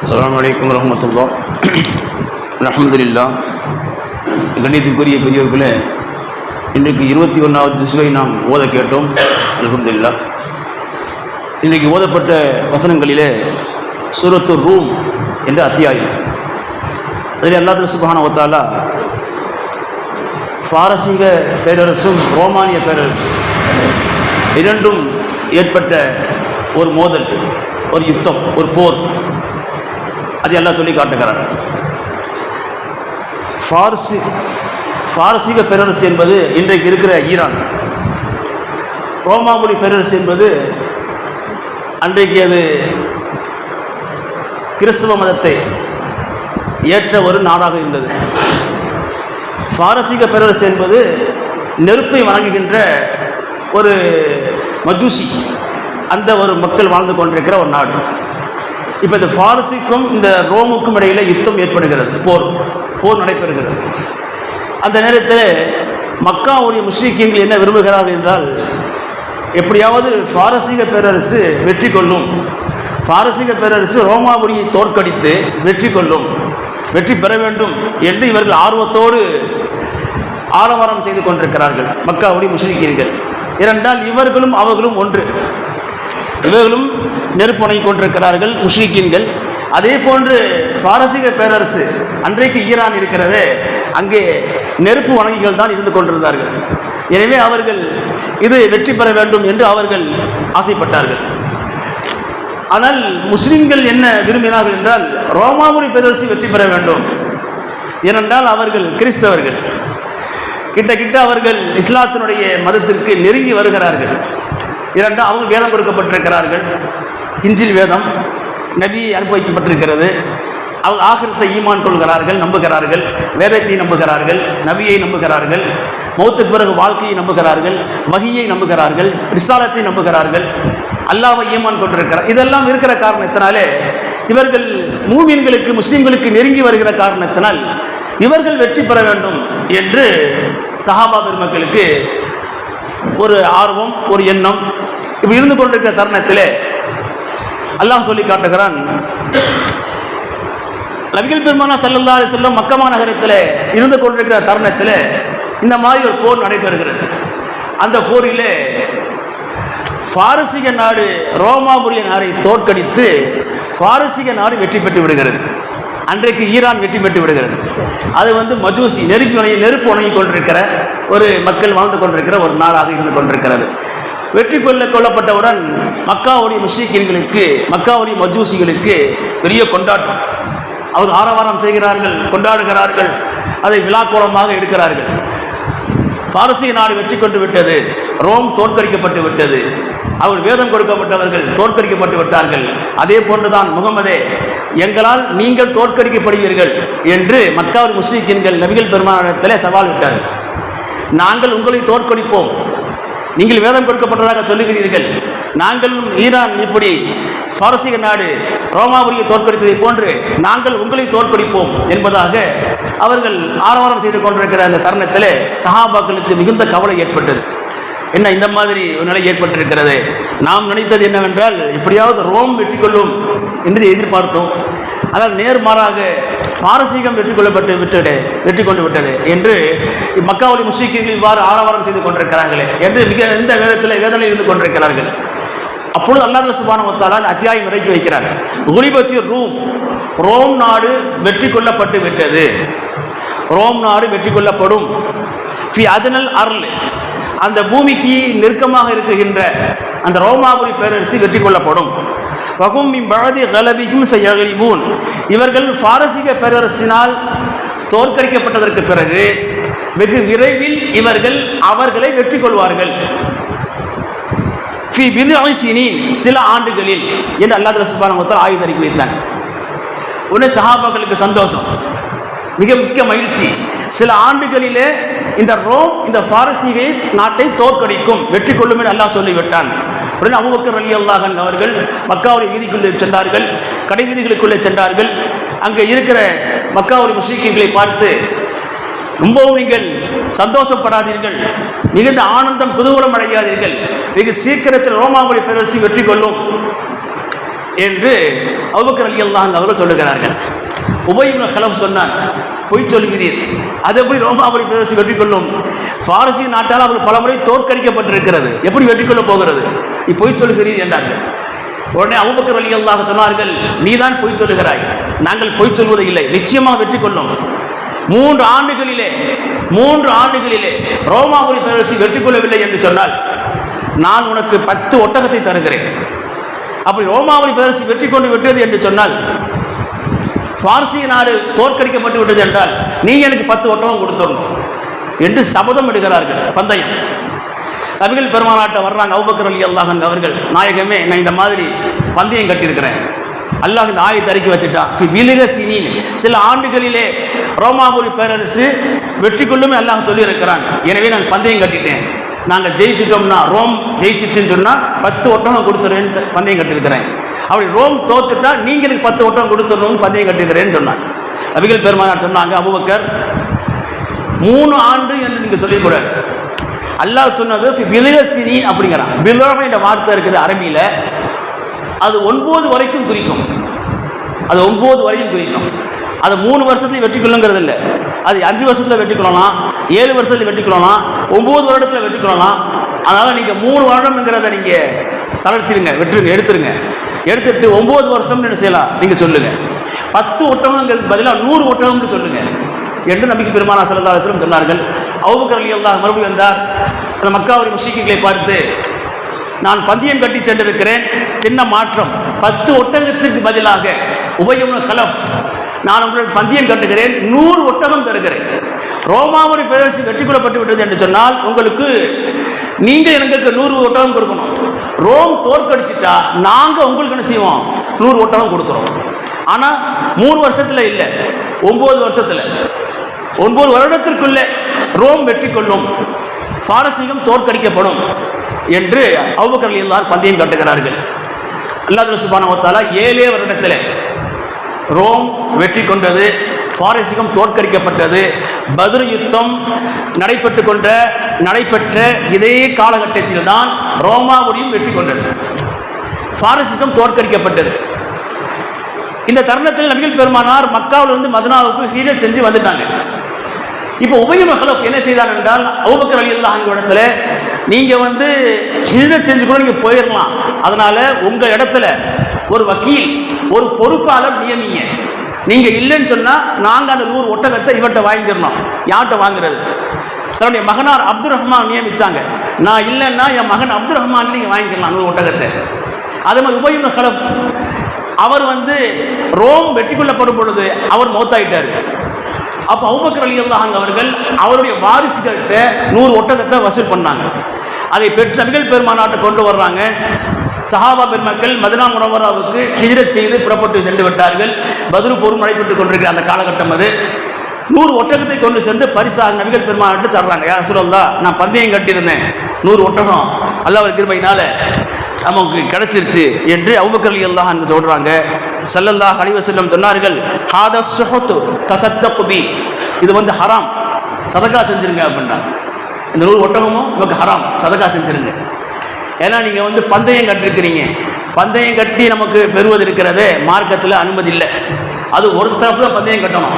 அஸ்ஸலாமு அலைக்கும் வரஹ்மத்துல்லாஹ். அல்ஹம்துலில்லாஹ். கண்ணியத்திற்குரிய பெரியவர்களே, இன்றைக்கு 21வது ஜுஸ்வை நாம் ஓத கேட்டோம். அல்ஹம்துலில்லாஹ். இன்றைக்கு ஓதப்பட்ட வசனங்களிலே சூரத்து ரூம் என்ற அத்தியாயம், அதில் அல்லாஹ் சுப்ஹானஹு வ தஆலா பாரசீக பேரரசும் ரோமானிய பேரரசு இரண்டும் ஏற்பட்ட ஒரு மோதல், ஒரு யுத்தம், ஒரு போர், அது எல்லாம் சொல்லி காட்டுகிறார். பாரசீக பேரரசு என்பது இன்றைக்கு இருக்கிற ஈரான், ரோமாபுரி பேரரசு என்பது அன்றைக்கு அது கிறிஸ்தவ மதத்தை ஏற்ற ஒரு நாடாக இருந்தது. பாரசீக பேரரசு என்பது நெருப்பை வணங்குகின்ற ஒரு மஜூசி, அந்த ஒரு மக்கள் வாழ்ந்து கொண்டிருக்கிற ஒரு நாடு. இப்போ இந்த பாரசீக்கும் இந்த ரோமுக்கும் இடையில் யுத்தம் ஏற்படுகிறது, போர் நடைபெறுகிறது. அந்த நேரத்தில் மக்காவுடைய முஸ்லிம்கள் என்ன விரும்புகிறார்கள் என்றால், எப்படியாவது பாரசீக பேரரசு வெற்றி கொள்ளும், பாரசீக பேரரசு ரோமாபுரியை தோற்கடித்து வெற்றி பெற வேண்டும் என்று இவர்கள் ஆர்வத்தோடு ஆரவாரம் செய்து கொண்டிருக்கிறார்கள். மக்காவுடைய முஸ்லிம்கள் இரண்டால் இவர்களும் அவர்களும் ஒன்று, இவர்களும் நெருப்பு வணங்கி கொண்டிருக்கிறார்கள் முஸ்லிம்கள். அதே போன்று பாரசீக பேரரசு, அன்றைக்கு ஈரான் இருக்கிறதே, அங்கே நெருப்பு வணங்கிகள் தான் இருந்து கொண்டிருந்தார்கள். எனவே அவர்கள் இது வெற்றி பெற வேண்டும் என்று அவர்கள் ஆசைப்பட்டார்கள். ஆனால் முஸ்லிம்கள் என்ன விரும்பினார்கள் என்றால், ரோமாபுரி பேரரசு வெற்றி பெற வேண்டும். ஏனென்றால் அவர்கள் கிறிஸ்தவர்கள், கிட்ட அவர்கள் இஸ்லாத்தினுடைய மதத்திற்கு நெருங்கி வருகிறார்கள். இரண்டால் அவங்க வேதம் கொடுக்கப்பட்டிருக்கிறார்கள், இஞ்சில் வேதம் நபி அனுபவிக்கப்பட்டிருக்கிறது. அவங்க ஆகிரத்தை ஈமான் கொள்கிறார்கள், நம்புகிறார்கள், வேதத்தை நம்புகிறார்கள், நபியை நம்புகிறார்கள், மௌத்துக்கு பிறகு வாழ்க்கையை நம்புகிறார்கள், வஹியை நம்புகிறார்கள், ரிசாலத்தை நம்புகிறார்கள், அல்லாஹ்வை ஈமான் கொண்டிருக்கிறார். இதெல்லாம் இருக்கிற காரணத்தினாலே இவர்கள் மூமின்களுக்கு முஸ்லிம்களுக்கு நெருங்கி வருகிற காரணத்தினால் இவர்கள் வெற்றி பெற வேண்டும் என்று சஹாபா பெருமக்களுக்கு ஒரு ஆர்வம், ஒரு எண்ணம் இப்படி இருந்து கொண்டிருக்கிற தருணத்திலே அல்லாஹ் சொல்லி காட்டுகிறான். நபிகள் பெருமானா ஸல்லல்லாஹு அலைஹி வஸல்லம் மக்கா நகரத்தில் இருந்து கொண்டிருக்கிற தருணத்தில் இந்த மாதிரி ஒரு போர் நடைபெறுகிறது. அந்த போரிலே பாரசீக நாடு ரோமாபுரிய நாடை தோற்கடித்து பாரசீக நாடு வெற்றி பெற்று விடுகிறது. அன்றைக்கு ஈரான் வெற்றி பெற்று விடுகிறது. அது மஜூசி, நெருப்பு வணங்கி கொண்டிருக்கிற ஒரு மக்கள் வாழ்ந்து கொண்டிருக்கிற ஒரு நாடாக இருந்து கொண்டிருக்கிறது. வெற்றி கொள்ளப்பட்டவுடன் மக்காவுடைய முஸ்லிம்களுக்கு, மக்காவுடைய மஜூசிகளுக்கு பெரிய கொண்டாட்டம். அவர் ஆரவாரம் செய்கிறார்கள், கொண்டாடுகிறார்கள், அதை விழாக்கோலமாக எடுக்கிறார்கள். பாரசீக நாடு வெற்றி கொண்டு விட்டது, ரோம் தோற்கடிக்கப்பட்டு விட்டது, அவர் வேதம் கொடுக்கப்பட்டவர்கள் தோற்கடிக்கப்பட்டு விட்டார்கள். அதே போன்றுதான் முகமதே, எங்களால் நீங்கள் தோற்கடிக்கப்படுவீர்கள் என்று மக்காவுடைய முஸ்லிம்கள் நபிகள் பெருமானிடத்திலே சவால் விட்டார்கள். நாங்கள் உங்களை தோற்கடிப்போம், நீங்கள் வேதம் கொடுக்கப்பட்டதாக சொல்லுகிறீர்கள், நாங்களும் ஈரான் இப்படி பாரசீக நாடு ரோமாபுரியை தோற்கடித்ததை போன்று நாங்கள் உங்களை தோற்கடிப்போம் என்பதாக அவர்கள் ஆரவாரம் செய்து கொண்டிருக்கிற அந்த தருணத்தில் சஹாபாக்களுக்கு மிகுந்த கவலை ஏற்பட்டது. என்ன இந்த மாதிரி ஒரு நிலை ஏற்பட்டிருக்கிறது? நாம் நினைத்தது என்னவென்றால், இப்படியாவது ரோம் வெற்றி கொள்ளும் என்று எதிர்பார்த்தோம். ஆனால் நேர்மாறாக பாரசீகம் வெற்றி கொண்டு விட்டது என்று மக்காவுடைய முஸ்லிம்கள் இவ்வாறு ஆரவாரம் செய்து கொண்டிருக்கிறார்களே என்று இந்த வேதனையில் இருந்து கொண்டிருக்கிறார்கள். அப்பொழுது அல்லாஹ் சுப்ஹானஹு வ தஆலா அத்தியாயம் இறக்கி வைக்கிறார். குலிபத்தி ரூம், ரோம் நாடு வெற்றி கொள்ளப்பட்டு விட்டது, ரோம் நாடு வெற்றி கொள்ளப்படும். ஃபி அதனல் அர்ல், அந்த பூமிக்கு நெருக்கமாக இருக்குகின்ற அந்த ரோமாபுரி பேரரசு வெற்றி கொள்ளப்படும். வகும் மின் பஅதி கலபிஹிம் சயக்லிபூன், இவர்கள் பாரசீக பேரரசினால் தோற்கடிக்கப்பட்டதற்கு பிறகு வெகு விரைவில் இவர்கள் அவர்களை வெற்றி கொள்வார்கள். ஃபி பித்இ சினீன், சில ஆண்டுகளில் என்று அல்லாஹ் சுப்ஹானஹு வ தஆலா ஆயத்தை இறக்கி வைத்தான். உடனே சஹாபாக்களுக்கு சந்தோஷம், மிக முக்கிய மகிழ்ச்சி. சில ஆண்டுகளிலே இந்த ரோம் இந்த பாரசீக நாட்டை தோற்கடிக்கும், வெற்றி கொள்ளும் என்று அல்லாஹ் சொல்லிவிட்டான். உடனே அபூபக்கர் ரலியல்லாஹு அன்ஹு அவர்கள் மக்காவுடைய வீதிக்குள்ளே சென்றார்கள், கடை வீதிகளுக்குள்ளே சென்றார்கள். அங்கே இருக்கிற மக்காவுடைய முஸ்லிம்களை பார்த்து, ரொம்பவும் நீங்கள் சந்தோஷப்படாதீர்கள், மிகுந்த ஆனந்தம் குதூகலம் அடையாதீர்கள், வெகு சீக்கிரத்தில் ரோமாபுரி பேரரசு வெற்றி கொள்ளும், என்று அபூபக்கர் ரலியல்லாஹு அன்ஹு அவர்கள் சொல்லுகிறார்கள். உபய் இப்னு கலஃப் சொன்னான், பொய் சொல்கிறீர், அது எப்படி ரோமாபுரி பேரரசு வெற்றி கொள்ளும்? பாரசீக நாட்டால் அவர் பலமுறை தோற்கடிக்கப்பட்டிருக்கிறது, எப்படி வெற்றி கொள்ள போகிறது? நீ பொய் சொல்கிறீர் என்றார்கள். உடனே அபூபக்கர் ரலியல்லாஹு சொன்னார்கள், நீதான் பொய் சொல்லுகிறாய், நாங்கள் பொய் சொல்வது இல்லை, நிச்சயமாக வெற்றி கொள்ளும். 3 ஆண்டுகளிலே ரோமாபுரி பேரரசு வெற்றி கொள்ளவில்லை என்று சொன்னால் நான் உனக்கு 10 ஒட்டகத்தை தருகிறேன். அப்படி ரோமாபுரி பேரரசு வெற்றி கொண்டு விட்டது என்று சொன்னால், பாரசீக நாடு தோற்கடிக்கப்பட்டு விட்டது என்றால் நீ எனக்கு 10 ஒட்டகம் கொடுத்துடணும் என்று சபதம் எடுக்கிறார்கள். பந்தயம் நபிகள் பெருமானாட்ட வர்றாங்க. அபூபக்கர் ரலியல்லாஹு அன்ஹு அவர்கள், நாயகமே, நான் இந்த மாதிரி பந்தயம் கட்டியிருக்கிறேன், அல்லாஹ் இந்த ஆயத்தை அறிக்கை வச்சுட்டான், சில ஆண்டுகளிலே ரோமாபுரி பேரரசு வெற்றி கொள்ளுமே அல்லாஹ் சொல்லி இருக்கிறான், எனவே நான் பந்தயம் கட்டிட்டேன், நாங்கள் ஜெயிச்சுட்டோம்னா, ரோம் ஜெயிச்சுட்டுன்னு சொன்னால் 10 ஒட்டகம் கொடுத்துறேன்னு பந்தயம் கட்டியிருக்கிறேன், அப்படி ரோம் தோத்துட்டா நீங்க எனக்கு 10 ஒட்டகம் கொடுத்துடணும்னு பந்தயம் கட்டிக்கிறேன்னு சொன்னாங்க. நபிகள் பெருமானார் சொன்னாங்க, அபூபக்கர் 3 ஆண்டு என்று நீங்க சொல்லிக்கூடாது, அல்லாஹ் சொன்னது பிலகசினின் அப்படிங்கிறான். பிலக என்ற வார்த்தை இருக்குது அரபியில, அது 9 வரைக்கும் குறிக்கும், அது 9 வரைக்கும் குறிக்கும். அது 3 வருஷத்துல வெற்றி கொள்ளுங்கிறது இல்லை, அது 5 வருஷத்துல வெற்றி கொள்ளலாம், 7 வருஷத்துல வெற்றி கொள்ளலாம், 9 வருடத்துல வெற்றி கொள்ளலாம். அதனால நீங்க 3 வருடம்ங்கிறத நீங்க தளர்த்திருங்க, வெற்றுங்க, எடுத்துட்டு 9 வருஷம் என்ன செய்யலாம் நீங்க சொல்லுங்க. 10 ஒட்டகங்கிறது பதிலாக 100 ஒட்டகம்னு சொல்லுங்க என்று நபிக்கு பெருமானார் ஸல்லல்லாஹு அலைஹி வஸல்லம் சொன்னார்கள். அபூபக்கர் ரலியல்லாஹு அன்ஹு மறுபடியும் வந்தார். அந்த மக்காவுடைய முஷ்ரிக்குகளை பார்த்து, நான் பந்தயம் கட்டி சென்றிருக்கிறேன், சின்ன மாற்றம், 10 ஒட்டகத்திற்கு பதிலாக உபய் இப்னு கலஃப், நான் உங்களுக்கு பந்தயம் கட்டுகிறேன், 100 ஒட்டகம் தருகிறேன். ரோமாபுரி பேரரசு வெற்றி கொள்ளப்பட்டு விட்டது என்று சொன்னால் உங்களுக்கு நீங்க எனக்கு 100 ஒட்டகம் கொடுக்கணும். ரோம் தோற்கடிச்சிட்டா நாங்க உங்களுக்கு என்ன செய்வோம், 100 ஒட்டகம் கொடுக்கிறோம். ஆனா 3 வருஷத்துல இல்லை, 9 வருஷத்துல, 9 வருடத்திற்குள்ள ரோம் வெற்றி கொள்ளும், பாரசீகம் தோற்கடிக்கப்படும் என்று அபூபக்கர் ரலியல்லாஹு அன்ஹு பந்தயம் கட்டுகிறார்கள். அல்லாஹ் சுப்ஹானஹு வ தஆலா 7 வருடத்தில் ரோம் வெற்றி கொண்டது, பாரசீகம் தோற்கடிக்கப்பட்டது. பத்ர் யுத்தம் நடைபெற்ற இதே காலகட்டத்தில் தான் ரோமாபுரியும் வெற்றி கொண்டது, பாரசீகம் தோற்கடிக்கப்பட்டது. இந்த தருணத்தில் நபிகள் பெருமானார் மக்காவிலிருந்து மதீனாவுக்கு ஹிஜ்ரத் செஞ்சு வந்துட்டாங்க. இப்போ உபய் இப்னு கலஃப் என்ன செய்தார் என்றால், அபூபக்கர் ரலியல்லாஹு அன்ஹு இடத்துல நீங்க ஹிஜ்ரத் செஞ்சு கூட நீங்க போயிடலாம், அதனால உங்க இடத்துல ஒரு வக்கீல், ஒரு பொறுப்பாளர் நியமிங்க, நீங்க இல்லைன்னு சொன்னா நாங்க அந்த 100 ஒட்டகத்தை இவர்கிட்ட வாங்கிடணும். யார்கிட்ட வாங்குறது? தன்னுடைய மகனார் அப்துல் ரஹ்மான் நியமிச்சாங்க. நான் இல்லைன்னா என் மகன் அப்துல் ரஹ்மான் நீங்க வாங்கிக்கலாம் 100 ஒட்டகத்தை. அதே மாதிரி உபய் இப்னு கலஃப் அவர் ரோம் வெற்றி கொள்ளப்படும் பொழுது அவர் மௌத்தாயிட்டார். அப்போ அபூபக்கர் ரலியல்லாஹு அன்ஹு அவர்கள் அவருடைய வாரிசுகள்கிட்ட 100 ஒட்டகத்தை வசூல் பண்ணாங்க. அதை பெற்று நபிகள் பெருமானாட்டை கொண்டு வர்றாங்க. சஹாபா பெருமக்கள் மதீனா முனவ்வராவுக்கு ஹிஜ்ரத் செய்து புறப்பட்டு சென்று விட்டார்கள். பத்ர் போர் நடைபெற்றுக் கொண்டிருக்கிற அந்த காலகட்டம் அது. 100 ஒட்டகத்தை கொண்டு சென்று பரிசாக நபிகள் பெருமானாட்டு தர்றாங்க. யா ரசூலல்லாஹ், நான் பந்தயம் கட்டியிருந்தேன், 100 ஒட்டகம் அல்லாஹ்வுடைய கிருபையினால நமக்கு கிடைச்சிருச்சு என்று அபூபக்கர் ரலியல்லாஹு அன்ஹு சொல்றாங்க. ஸல்லல்லாஹு அலைஹி வஸல்லம் சொன்னார்கள், ஹாதா ஸுஹ்து தஸத்தகு பி, இது ஹராம், சதகா செஞ்சிருங்க அப்படின்றாங்க. இந்த 100 ஒட்டகமும் நமக்கு ஹராம், சதகா செஞ்சிருங்க. ஏன்னா நீங்க பந்தயம் கட்டிருக்கிறீங்க, பந்தயம் கட்டி நமக்கு பெறுவது இருக்கிறது மார்க்கத்தில் அனுமதி இல்லை. அது ஒரு தரப்புல பந்தயம் கட்டணும்,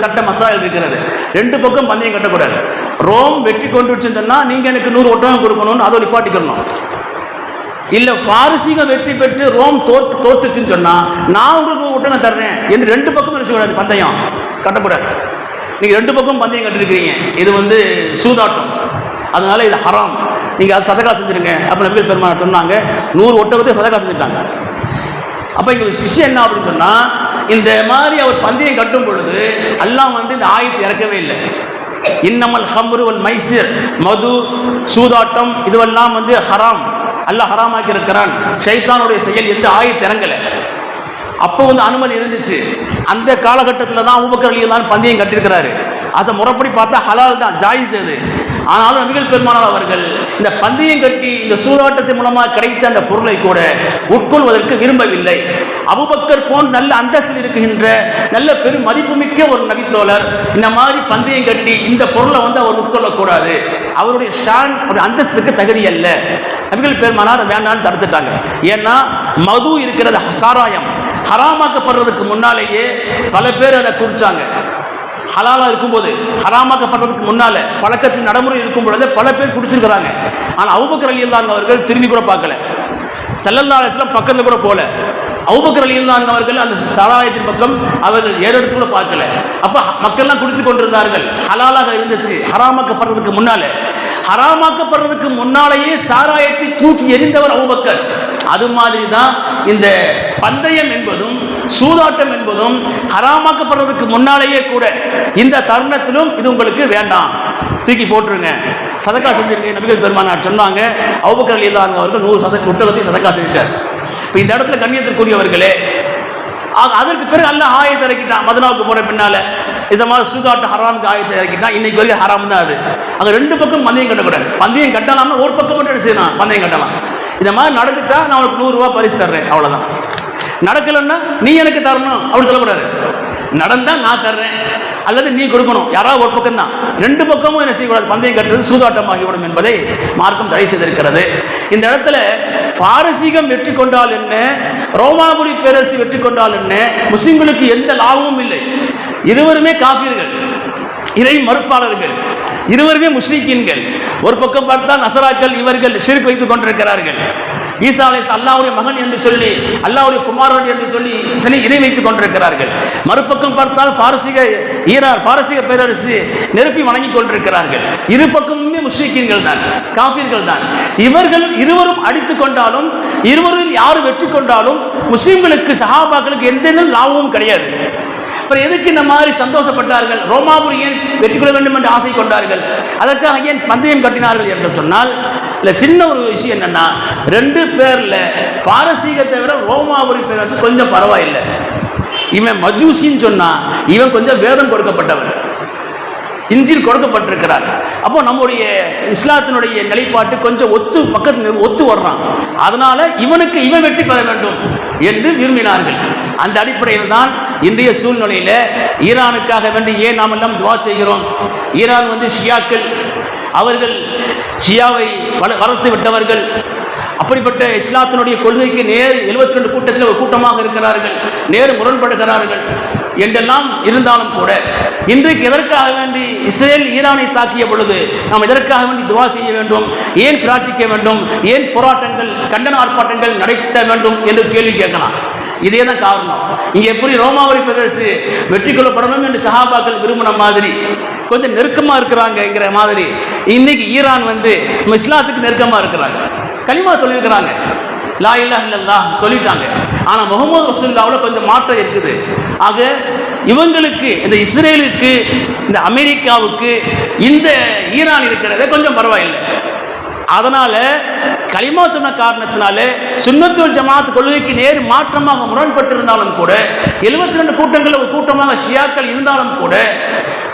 சட்ட மசாயல் இருக்கிறது, 2 பக்கம் பந்தயம் கட்டக்கூடாது. ரோம் வெற்றி கொண்டு சொன்னா நீங்க எனக்கு 100 ஒட்டகம் கொடுக்கணும்னு அதை நிப்பாட்டிக்கணும். இல்ல பாரசீகம் வெற்றி பெற்று ரோம் தோற்றுச்சுன்னு சொன்னா நான் உங்களுக்கு 100 ஒட்டகம் தர்றேன் என்று 2 பக்கம் நினைச்சக்கூடாது, பந்தயம் கட்டக்கூடாது. நீங்க 2 பக்கம் பந்தயம் கட்டிருக்கிறீங்க, இது சூதாட்டம், அதனால இது ஹராம், நீங்க அது சதகா செஞ்சிருங்க அப்ப நபிகள் பெருமானார் சொன்னாங்க. 100 ஒட்டகத்தை சதகா செஞ்சுட்டாங்க. அப்ப இங்க விஷயம் என்ன அப்படின்னு சொன்னா, இந்த மாதிரி அவர் பந்தயம் கட்டும் பொழுது அல்லாஹ் இந்த ஆயத்தை இறக்கவே இல்லை. இன்னமல் ஹம்ரு வல் மைசிர், மது, சூதாட்டம் இதுவெல்லாம் ஹராம், அல்லாஹ் ஹராமாக்கி இருக்கிறான், ஷைத்தானுடைய செயல் என்று ஆயத்தை இறங்கல. அப்போ அனுமதி இருந்துச்சு. அந்த காலகட்டத்தில் தான் அபூபக்கர் ரலியல்லாஹு அன்ஹு பந்தயம் கட்டியிருக்கிறாரு. அதை முறைப்படி பார்த்தா ஹலால் தான், ஜாயிஸ் அது. ஆனாலும் நபிகள் பெருமானார் அவர்கள் இந்த பந்தயம் கட்டி இந்த சூதாட்டத்தின் மூலமாக கிடைத்த அந்த பொருளை கூட உட்கொள்வதற்கு விரும்பவில்லை. அபூபக்கர் போன்ற நல்ல அந்தஸ்தில் இருக்கின்ற நல்ல பெரும் மதிப்புமிக்க ஒரு நபித்தோழர் இந்த மாதிரி பந்தயம் கட்டி இந்த பொருளை அவர் உட்கொள்ளக்கூடாது, அவருடைய ஸ்டான் ஒரு அந்தஸ்துக்கு தகுதி அல்ல. நபிகள் பெருமானார் வேண்டான்னு தடுத்துட்டாங்க. ஏன்னா மது இருக்கிறது, சாராயம் ஹராமாக்கப்படுறதுக்கு முன்னாலேயே பல பேர் அதை குடிச்சாங்க. ஹலாலா இருக்கும்போது, ஹராமாக்கப்படுறதுக்கு முன்னால பழக்கத்தில் நடைமுறை இருக்கும் பொழுது பல பேர் குடிச்சிருக்கிறாங்க. ஆனால் அபூபக்கர் ரலியல்லாஹு அவர்கள் திரும்பி கூட பார்க்கல, ஸல்லல்லாஹு அலைஹி வஸல்லம் பக்கத்தில் கூட போல. அபூபக்கர் ரலியல்லாஹு அவர்கள் அந்த சாராயத்தின் பக்கம் அவர்கள் ஏறெடுத்து கூட பார்க்கல. அப்ப மக்கள்லாம் குடித்து கொண்டிருந்தார்கள், ஹலாலாக இருந்துச்சு. ஹராமாக்கப்படுறதுக்கு முன்னால, ஹராமாக்கப்படுறதுக்கு முன்னாலேயே சாராயத்தை தூக்கி எறிந்தவர் அபூபக்கர். அது மாதிரி தான் இந்த பந்தயம் என்பதும் சூதாட்டம் என்பதும் ஹராமாக்கப்படுறதுக்கு முன்னாலேயே கூட இந்த தருணத்திலும் இது உங்களுக்கு வேண்டாம், தூக்கி போட்டுருங்க, சதக்கா செஞ்சிருங்க. நபிகள் பெருமானார் சொன்னாங்க. அபூபக்கர் ரலியல்லாஹு அவர்கள் 100 ஒட்டகத்தை சதக்கா செஞ்சிட்டார். இப்போ இந்த இடத்துல கண்ணியத்திற்குரியவர்களே, அதற்கு பிறகு அல்லாஹ் ஆயத்தை இறக்கிட்டான். மதனாவுக்கு போன பின்னால இந்த மாதிரி சூதாட்ட ஹராமுக்கு ஆயத்தை இறக்கிட்டான். இன்னைக்கு வரைக்கும் ஹராம் தான் அது. அங்கே 2 பக்கம் பந்தயம் கட்டக்கூடாது. பந்தயம் கட்டலாம்னா ஒரு பக்கம் மட்டும் எடுத்து செய்யணும், பந்தயம் கட்டலாம். இந்த மாதிரி நடந்துட்டா நான் உனக்கு 100 ரூபா பரிசு தர்றேன், அவ்வளோதான். நடக்கலைன்னா நீ எனக்கு தரணும் அப்படின்னு சொல்லக்கூடாது. நடந்தா நான் தர்றேன் அல்லது நீ கொடுக்கணும், யாராவது ஒரு பக்கம் தான். 2 பக்கமும் என்ன செய்யக்கூடாது, பந்தயம் கட்டுறது சூதாட்டமாகிவிடும் என்பதை மார்க்கம் தடை செய்திருக்கிறது. இந்த இடத்துல பாரசீகம் வெற்றி கொண்டால் என்ன, ரோமாபுரி பேரரசு வெற்றி கொண்டால் என்ன, முஸ்லிம்களுக்கு எந்த லாபமும் இல்லை. இருவருமே காஃபிர்கள், இறை மறுப்பாளர்கள், இருவருமே முஸ்லிக்கீன்கள். ஒரு பக்கம் பார்த்தால் நசராக்கள், இவர்கள் ஷிர்க் வைத்துக் கொண்டிருக்கிறார்கள். ஈசா அலைஹிஸ்ஸலாம் அல்லாஹ்வுடைய மகன் என்று சொல்லி, அல்லாஹ்வுடைய குமாரன் என்று சொல்லி இணை வைத்துக் கொண்டிருக்கிறார்கள். மறுபக்கம் பார்த்தால் பாரசீக பேரரசு நெருப்பி வணங்கிக் கொண்டிருக்கிறார்கள். இரு பக்கமுமே முஸ்லிக்கீன்கள் தான், காஃபிர்கள் தான். இவர்கள் இருவரும் அடித்துக் கொண்டாலும், இருவரும் யார் வெற்றி கொண்டாலும் முஸ்லிம்களுக்கு, சஹாபாக்களுக்கு எந்த லாபமும் கிடையாது. அப்புறம் எதுக்கு இந்த மாதிரி சந்தோஷப்பட்டார்கள்? ரோமாபுரி ஏன் வெற்றி கொள்ள வேண்டும் என்று ஆசை கொண்டார்கள்? அதற்காக ஏன் பந்தயம் கட்டினார்கள் என்று சொன்னால், இல்லை சின்ன ஒரு விஷயம் என்னன்னா, 2 பேர்ல பாரசீகத்தை விட ரோமாபுரி பேரரசு கொஞ்சம் பரவாயில்லை. இவன் மஜூசின்னு சொன்னா இவன் கொஞ்சம் வேதம் கொடுக்கப்பட்டவன், இஞ்சில் கொடுக்கப்பட்டிருக்கிறார். அப்போ நம்முடைய இஸ்லாத்தினுடைய நிலைப்பாட்டு கொஞ்சம் ஒத்து வர்றான். அதனால இவன் வெற்றி பெற வேண்டும் என்று விரும்பினார்கள். அந்த அடிப்படையில் தான் இன்றைய சூழ்நிலையில் ஈரானுக்காக வேண்டி ஏன் நாம் எல்லாம் துவா செய்கிறோம். ஈரான் ஷியாக்கள், அவர்கள் ஷியாவை வளர்த்து விட்டவர்கள். அப்படிப்பட்ட இஸ்லாத்தினுடைய கொள்கைக்கு நேர் 72 கூட்டத்தில் ஒரு கூட்டமாக இருக்கிறார்கள், நேர் முரண்படுகிறார்கள் என்றெல்லாம் இருந்தாலும் கூட இன்றைக்கு எதற்காக வேண்டி இஸ்ரேல் ஈரானை தாக்கிய பொழுது நாம் எதற்காக வேண்டி துவா செய்ய வேண்டும், ஏன் பிரார்த்திக்க வேண்டும், ஏன் போராட்டங்கள், கண்டன ஆர்ப்பாட்டங்கள் நடத்த வேண்டும் என்று கேள்வி கேட்கலாம். இதே தான் காரணம். இங்கே எப்படி ரோமாபுரி பேரரசு வெற்றி கொள்ளப்படணும் என்று சஹாபாக்கள் விரும்பின மாதிரி கொஞ்சம் நெருக்கமாக இருக்கிறாங்கிற மாதிரி இன்னைக்கு ஈரான் நம்ம இஸ்லாத்துக்கு நெருக்கமாக இருக்கிறாங்க. கலிமா சொல்லியிருக்கிறாங்க, லா இலாஹ இல்லல்லாஹ் சொல்லிட்டாங்க. ஆனால் முஹம்மது ரசூலுல்லாஹ்வுல கொஞ்சம் மாற்றம் இருக்குது. ஆக இவங்களுக்கு, இந்த இஸ்ரேலுக்கு, இந்த அமெரிக்காவுக்கு இந்த ஈரான் இருக்கிறத கொஞ்சம் பரவாயில்லை. அதனால கலிமா சொன்ன காரணத்தினால சுன்னத்துல் ஜமாத் கொள்கைக்கு நேர் மாற்றமாக முரண்பட்டிருந்தாலும் கூட 72 கூட்டங்கள் ஒரு கூட்டமாக ஷியாக்கள் இருந்தாலும் கூட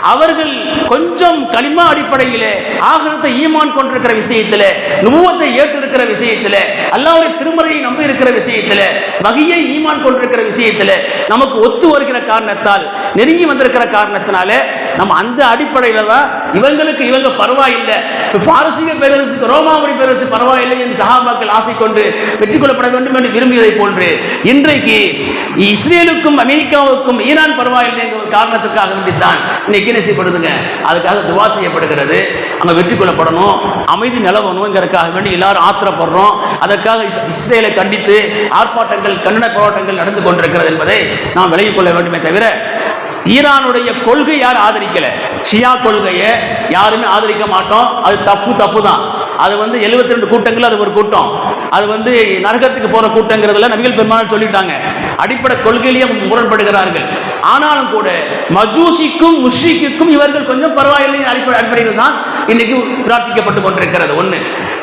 அவர்கள் கொஞ்சம் கலிமா அடிப்படையில் ஆகிரத்தை ஈமான் கொண்டிருக்கிற விஷயத்தில், நுபுவத்தை ஏற்றிருக்கிற விஷயத்தில், அல்லாஹ்வுடைய திருமறையை நம்பி இருக்கிற விஷயத்தில், வஹியை ஈமான் கொண்டிருக்கிற விஷயத்தில் நமக்கு ஒத்து வருகிற காரணத்தால், நெருங்கி வந்திருக்கிற காரணத்தினால நம்ம அந்த அடிப்படையில் தான் இவங்க பரவாயில்லை, பாரசீக பேரரசுக்கு ரோமாபுரி பேரரசு பரவாயில்லை என்று சஹாபாக்கள் ஆசை கொண்டு வெற்றி கொள்ளப்பட வேண்டும் என்று விரும்பியதை போன்று இன்றைக்கு இஸ்ரேலுக்கும் அமெரிக்காவுக்கும் ஈரான் பரவாயில்லை என்ற ஒரு காரணத்திற்காக வேண்டித்தான் இன்னைக்கு என்ன செய்யப்படுதுங்க, அதுக்காக துவா செய்யப்படுகிறது. அங்கே வெற்றி கொள்ளப்படணும், அமைதி நிலவணுங்கிறதுக்காக வேண்டி எல்லாரும் ஆத்திரப்படுறோம். அதற்காக இஸ்ரேலை கண்டித்து ஆர்ப்பாட்டங்கள், கண்டன போராட்டங்கள் நடந்து கொண்டிருக்கிறது என்பதை நாம் விலகிக் கொள்ள வேண்டுமே தவிர, ஈரானுடைய கொள்கை யார் ஆதரிக்கல, ஷியா கொள்கையை யாருமே ஆதரிக்க மாட்டோம். அது தப்பு தான். அது 72 கூட்டங்கள், அது ஒரு கூட்டம். அது நரகத்துக்கு போற கூட்டங்கிறதுல நபிகள் பெருமாள் சொல்லிட்டாங்க. அடிப்படை கொள்கையிலேயே முரண்படுகிறார்கள். ஆனாலும் கூட மஜூசிக்கும் முஷ்ரிக்குக்கும் இவர்கள் கொஞ்சம் பரவாயில்லை அடிப்படையில் தான் இன்னைக்கு பிரார்த்திக்கப்பட்டு கொண்டிருக்கிறது. ஒன்று.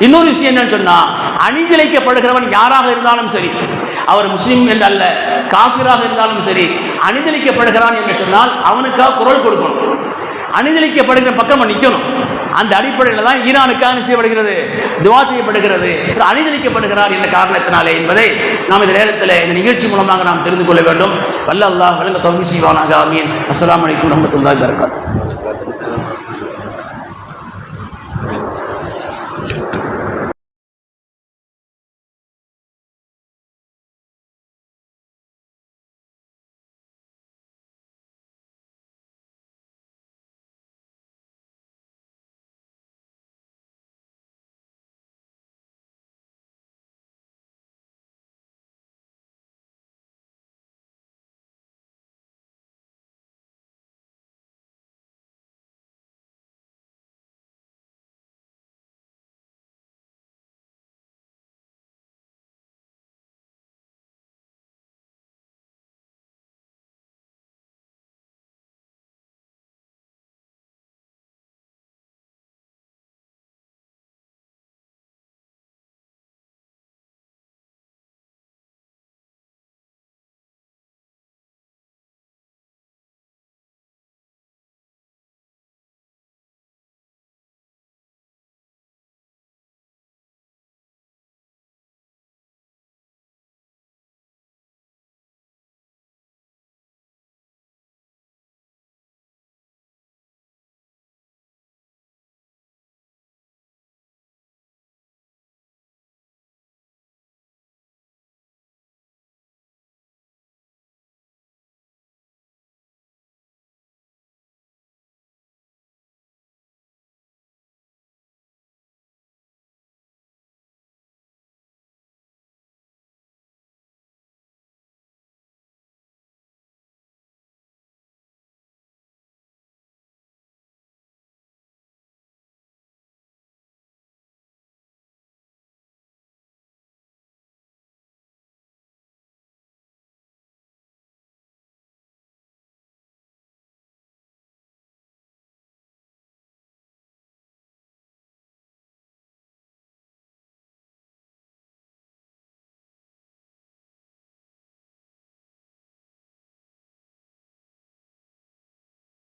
இன்னொரு விஷயம் என்னன்னு சொன்னா, அணிதிழைக்கப்படுகிறவன் யாராக இருந்தாலும் சரி, அவர் முஸ்லீம் என்று அல்ல, காஃபிராக இருந்தாலும் சரி, அணிதிழைக்கப்படுகிறான் என்று சொன்னால் அவனுக்காக குரல் கொடுக்கணும், அணிதிழைக்கப்படுகிற பக்கம் நிற்கணும். அந்த அடிப்படையில் தான் ஈரானுக்காக செய்யப்படுகிறது, துவா செய்யப்படுகிறது, அணிதளிக்கப்படுகிறார் என்ற காரணத்தினாலே என்பதை நாம் இந்த நேரத்தில் இந்த நிகழ்ச்சி மூலமாக நாம் தெரிந்து கொள்ள வேண்டும். வல்ல அல்லாஹ் வழங்க தௌஃபீக் செய்வானாக. ஆமீன். அஸ்ஸலாமு அலைக்கும் வரஹ்மத்துல்லாஹி வபரகாத்துஹு.